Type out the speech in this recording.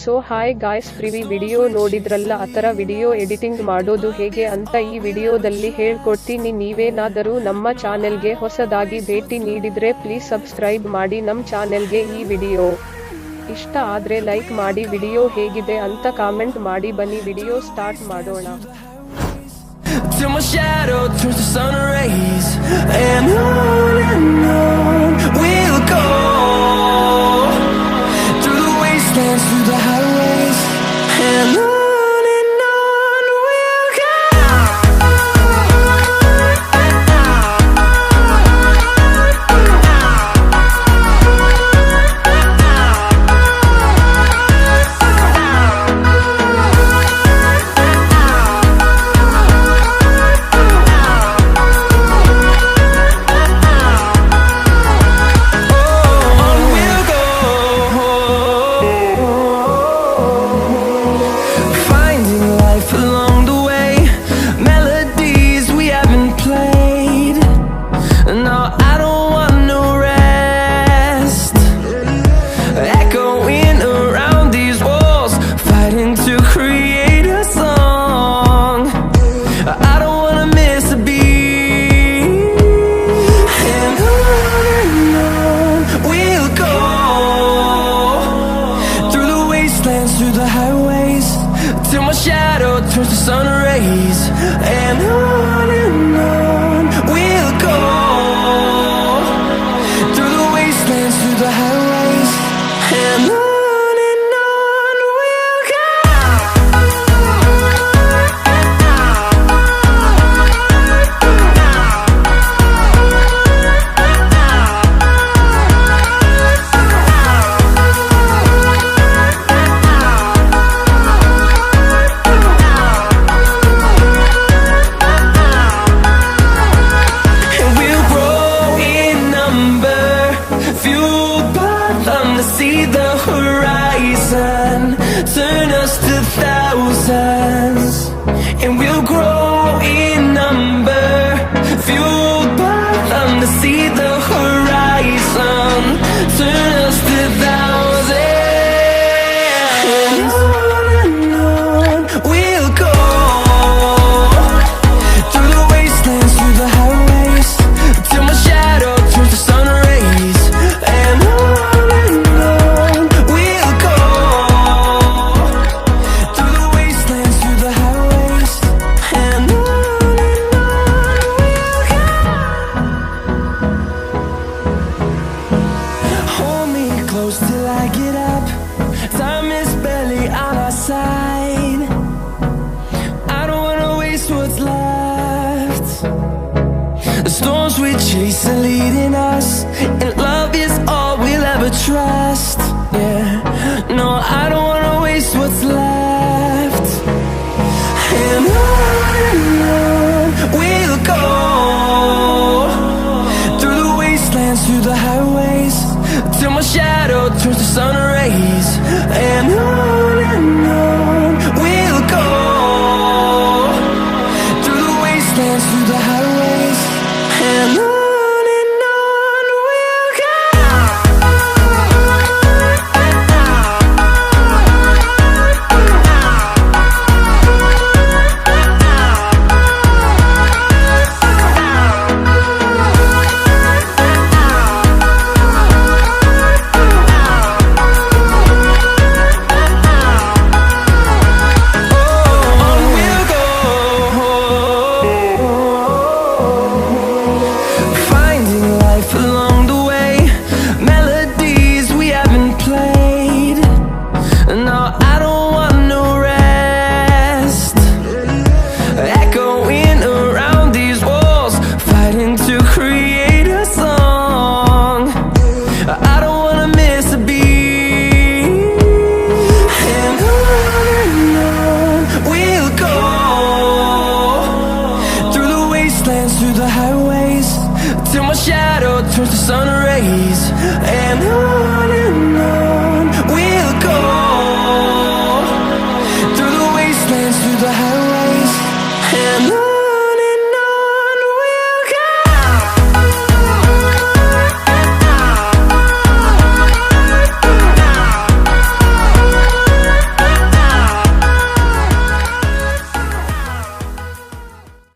So hi guys, previous video ನೋಡಿದ್ರಲ್ಲ, ಆತರ video editing ಮಾಡೋದು ಹೇಗೆ ಅಂತ ಈ ವಿಡಿಯೋದಲ್ಲಿ ಹೇಳ್ಕೊಡ್ತೀನಿ. ನೀವೇನಾದರೂ ನಮ್ಮ ಚಾನೆಲ್ಗೆ ಹೊಸದಾಗಿ ಭೇಟಿ ನೀಡಿದ್ರೆ ಪ್ಲೀಸ್ ಸಬ್ಸ್ಕ್ರೈಬ್ ಮಾಡಿ ನಮ್ಮ ಚಾನೆಲ್ಗೆ. ಈ ವಿಡಿಯೋ ಇಷ್ಟ ಆದ್ರೆ ಲೈಕ್ ಮಾಡಿ, ವಿಡಿಯೋ ಹೇಗಿದೆ ಅಂತ ಕಾಮೆಂಟ್ ಮಾಡಿ. ಬನ್ನಿ ವಿಡಿಯೋ ಸ್ಟಾರ್ಟ್ ಮಾಡೋಣ. Till my shadow turns to sun rays, and on we'll go, through the wastelands, through the highways, and on we'll go. Through the highways, till my shadow turns to sun rays, and on we'll go, through the wastelands, through the highways, and on we'll go. See the horizon, turn us to thousands, and we'll grow in number, fueled by them to see the horizon, turn us to thousands, and on we'll go, through the wastelands, through the highways, till my shadow turns to sun rays, and on close till I get up. Time is barely on our side. I don't wanna waste what's left. The storms we chase are leading us, and love is all we'll ever trust. Yeah, no, I don't wanna waste what's left. And on we'll go, through the wastelands, through the highways, till my shadow turns to sun rays, and on we'll go, through the wastelands, through the highways, and on we'll go. Through the highways, till my shadow turns to sun rays, and on